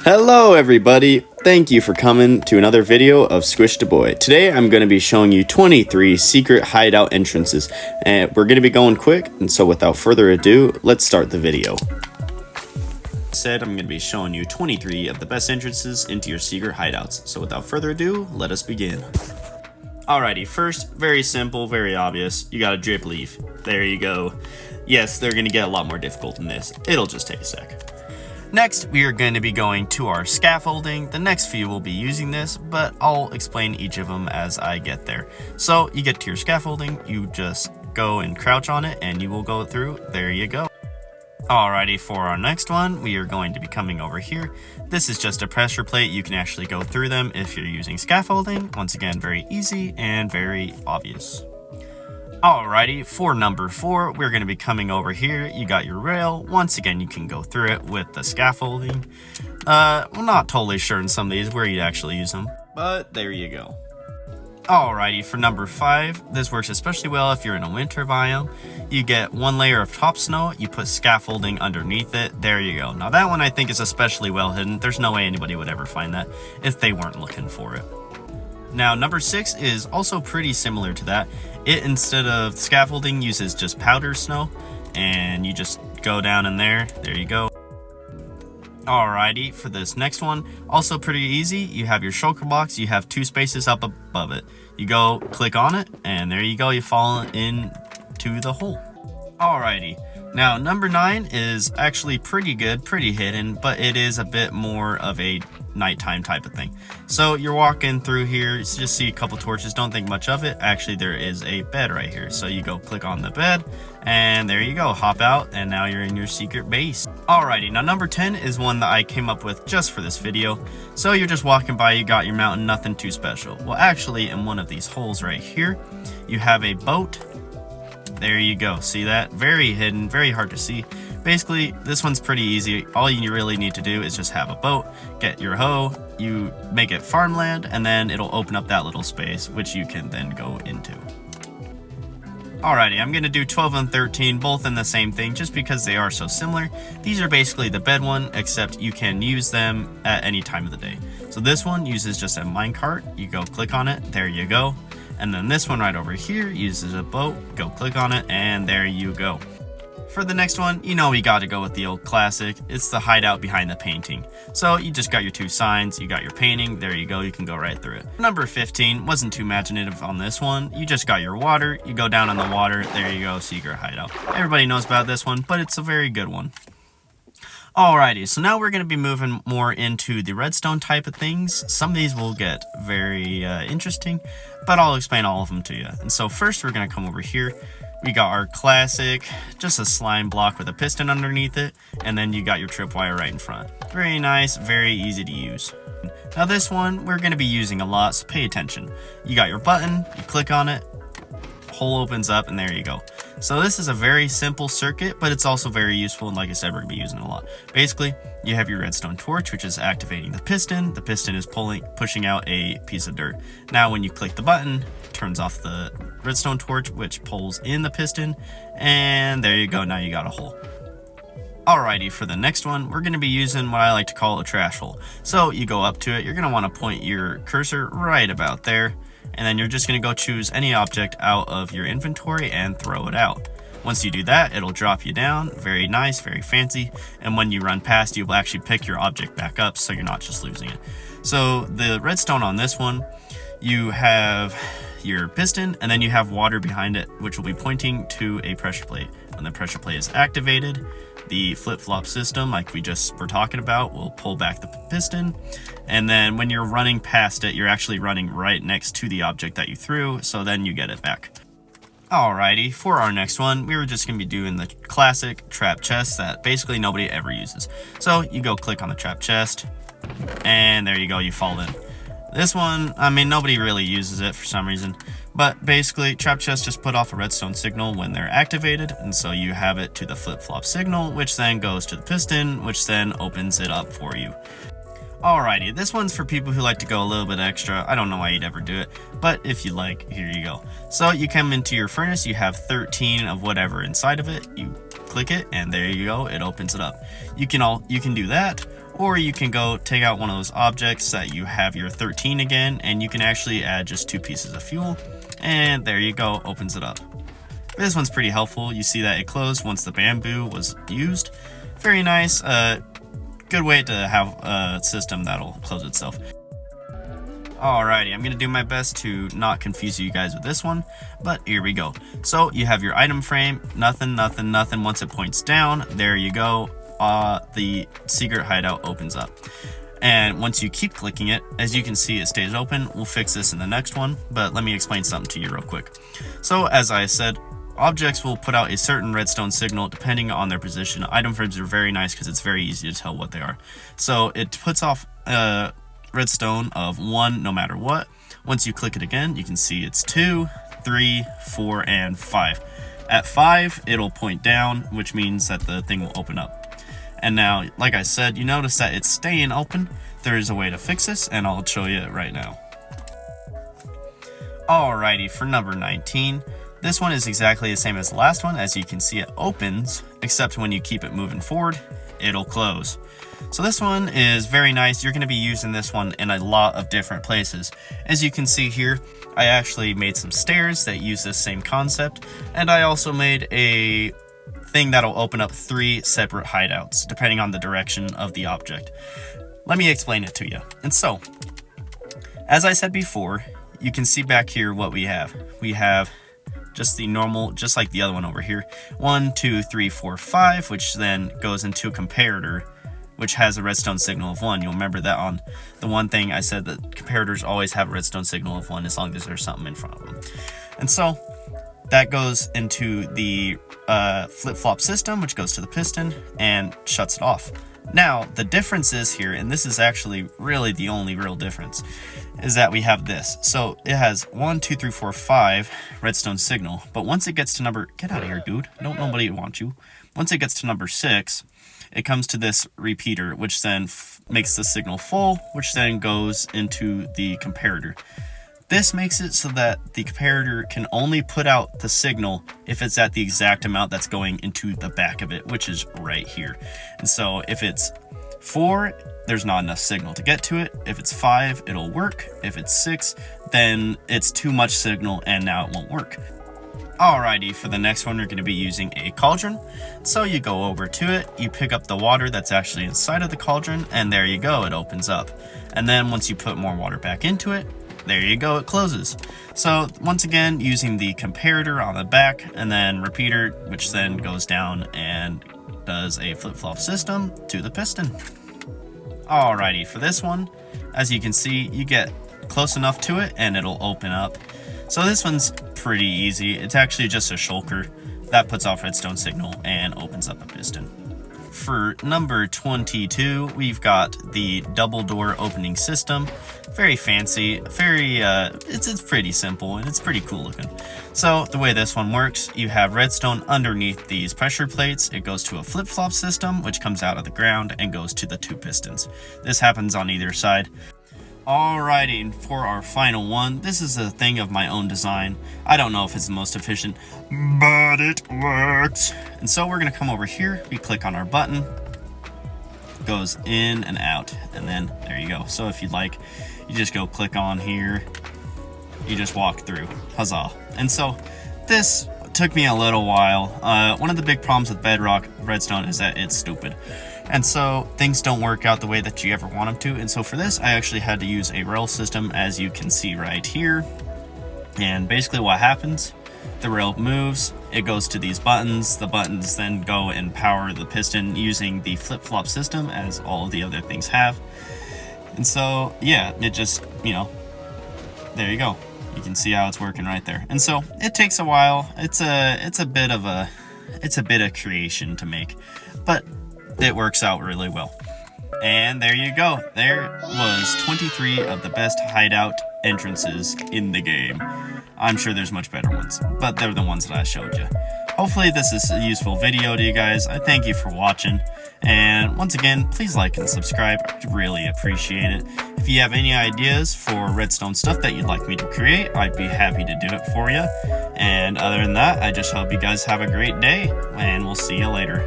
Hello everybody, thank you for coming to another video of Squish Da Boy. Today I'm going to be showing you 23 secret hideout entrances, and we're going to be going quick, and so without further ado, let's start the video. I'm going to be showing you 23 of the best entrances into your secret hideouts, so without further ado, let us begin. Alrighty, first, very simple, very obvious, you got a drip leaf. There you go. Yes, they're going to get a lot more difficult than this. It'll just take a sec. Next, we are going to be going to our scaffolding. The next few will be using this, but I'll explain each of them as I get there. So you get to your scaffolding, you just go and crouch on it, and you will go through. There you go. Alrighty, for our next one, we are going to be coming over here. This is just a pressure plate. You can actually go through them if you're using scaffolding. Once again, very easy and very obvious. Alrighty, for number 4, we're going to be coming over here. You got your rail. Once again, you can go through it with the scaffolding. I'm not totally sure in some of these where you'd actually use them, but there you go. Alrighty, for number 5, this works especially well if you're in a winter biome. You get one layer of top snow, you put scaffolding underneath it, there you go. Now that one I think is especially well hidden. There's no way anybody would ever find that if they weren't looking for it. Now, number 6 is also pretty similar to that. It, instead of scaffolding, uses just powder snow, and you just go down in there. There you go. Alrighty, for this next one, also pretty easy. You have your shulker box, you have 2 spaces up above it. You go click on it, and there you go, you fall into the hole. Alrighty. Now, number 9 is actually pretty good, pretty hidden, but it is a bit more of a nighttime type of thing. So you're walking through here, you just see a couple torches, don't think much of it. Actually, there is a bed right here. So you go click on the bed, and there you go, hop out, and now you're in your secret base. Alrighty, now number 10 is one that I came up with just for this video. So you're just walking by, you got your mountain, nothing too special. Well, actually, in one of these holes right here, you have a boat. There you go, see that? Very hidden, very hard to see. Basically, this one's pretty easy. All you really need to do is just have a boat, get your hoe, you make it farmland, and then it'll open up that little space, which you can then go into. Alrighty, I'm going to do 12 and 13, both in the same thing, just because they are so similar. These are basically the bed one, except you can use them at any time of the day. So this one uses just a minecart. You go click on it, there you go. And then this one right over here uses a boat, go click on it, and there you go. For the next one, you know we got to go with the old classic. It's the hideout behind the painting. So you just got your 2 signs, you got your painting, there you go, you can go right through it. Number 15 wasn't too imaginative on this one. You just got your water, you go down in the water, there you go, secret hideout. Everybody knows about this one, but it's a very good one. Alrighty, so now we're going to be moving more into the redstone type of things. Some of these will get very interesting, but I'll explain all of them to you. And so first we're going to come over here. We got our classic, just a slime block with a piston underneath it, and then you got your tripwire right in front. Very nice, very easy to use. Now this one, we're going to be using a lot, so pay attention. You got your button, you click on it, hole opens up, and there you go. So this is a very simple circuit, but it's also very useful, and like I said, we're going to be using it a lot. Basically, you have your redstone torch, which is activating the piston. The piston is pushing out a piece of dirt. Now when you click the button, it turns off the redstone torch, which pulls in the piston, and there you go, now you got a hole. Alrighty, for the next one, we're going to be using what I like to call a trash hole. So you go up to it, you're going to want to point your cursor right about there, and then you're just going to go choose any object out of your inventory and throw it out. Once you do that, it'll drop you down. Very nice, very fancy. And when you run past, you'll actually pick your object back up, so you're not just losing it. So the redstone on this one, you have your piston, and then you have water behind it, which will be pointing to a pressure plate. When the pressure plate is activated, the flip-flop system, like we just were talking about, will pull back the piston. And then when you're running past it, you're actually running right next to the object that you threw, so then you get it back. Alrighty, for our next one, we were just going to be doing the classic trap chest that basically nobody ever uses. So you go click on the trap chest, and there you go, you fall in. This one, I mean, nobody really uses it for some reason, but basically trap chests just put off a redstone signal when they're activated, and so you have it to the flip-flop signal, which then goes to the piston, which then opens it up for you. Alrighty, this one's for people who like to go a little bit extra. I don't know why you'd ever do it, but if you like, here you go. So you come into your furnace, you have 13 of whatever inside of it, you click it, and there you go, it opens it up. You can do that, or you can go take out one of those objects that you have your 13 again, and you can actually add just 2 pieces of fuel, and there you go, opens it up. This one's pretty helpful. You see that it closed once the bamboo was used. Very nice, good way to have a system that'll close itself. Alrighty, I'm going to do my best to not confuse you guys with this one, but here we go. So you have your item frame, nothing. Once it points down, there you go, the secret hideout opens up. And once you keep clicking it, as you can see, it stays open. We'll fix this in the next one, but let me explain something to you real quick. So as I said, objects will put out a certain redstone signal depending on their position. Item frames are very nice because it's very easy to tell what they are. So it puts off redstone of 1 no matter what. Once you click it again, you can see it's 2, 3, 4, and 5. At 5, it'll point down, which means that the thing will open up. And now, like I said, you notice that it's staying open. There is a way to fix this, and I'll show you it right now. Alrighty, for number 19, this one is exactly the same as the last one. As you can see, it opens, except when you keep it moving forward, it'll close. So this one is very nice. You're going to be using this one in a lot of different places. As you can see here, I actually made some stairs that use this same concept, and I also made a thing that'll open up 3 separate hideouts depending on the direction of the object. Let me explain it to you. And so, as I said before, you can see back here what we have. We have just the normal, just like the other one over here, 1, 2, 3, 4, 5, which then goes into a comparator, which has a redstone signal of 1. You'll remember that on the one thing I said that comparators always have a redstone signal of 1 as long as there's something in front of them. And so that goes into the flip-flop system, which goes to the piston and shuts it off. Now, the difference is here, and this is actually really the only real difference, is that we have this. So it has 1, 2, 3, 4, 5 redstone signal, but once it gets to number, get out of here, dude. Don't nobody want you. Once it gets to number 6, it comes to this repeater, which then makes the signal full, which then goes into the comparator. This makes it so that the comparator can only put out the signal if it's at the exact amount that's going into the back of it, which is right here. And so if it's 4, there's not enough signal to get to it. If it's 5, it'll work. If it's 6, then it's too much signal and now it won't work. Alrighty, for the next one, we're going to be using a cauldron. So you go over to it, you pick up the water that's actually inside of the cauldron, and there you go, it opens up. And then once you put more water back into it, there you go, it closes. So once again, using the comparator on the back, and then repeater, which then goes down and does a flip-flop system to the piston. Alrighty, for this one, as you can see, you get close enough to it and it'll open up. So this one's pretty easy. It's actually just a shulker that puts off redstone signal and opens up a piston. For number 22, we've got the double door opening system. Very fancy, very, it's pretty simple and it's pretty cool looking. So the way this one works, you have redstone underneath these pressure plates. It goes to a flip-flop system, which comes out of the ground and goes to the 2 pistons. This happens on either side. Alrighty, and for our final one, this is a thing of my own design. I don't know if it's the most efficient, but it works. And so we're gonna come over here, we click on our button, goes in and out, and then there you go. So if you'd like, you just go click on here, you just walk through, huzzah. And so this took me a little while. One of the big problems with Bedrock Redstone is that it's stupid. And so things don't work out the way that you ever want them to. And so for this, I actually had to use a rail system, as you can see right here. And basically what happens, the rail moves, it goes to these buttons. The buttons then go and power the piston using the flip-flop system, as all of the other things have. And so, yeah, it just, you know, there you go. You can see how it's working right there. And so it takes a while. It's a bit of creation to make, but it works out really well. And there you go. There was 23 of the best hideout entrances in the game. I'm sure there's much better ones, but they're the ones that I showed you. Hopefully this is a useful video to you guys. I thank you for watching. And once again, please like and subscribe. I'd really appreciate it. If you have any ideas for redstone stuff that you'd like me to create, I'd be happy to do it for you. And other than that, I just hope you guys have a great day, and we'll see you later.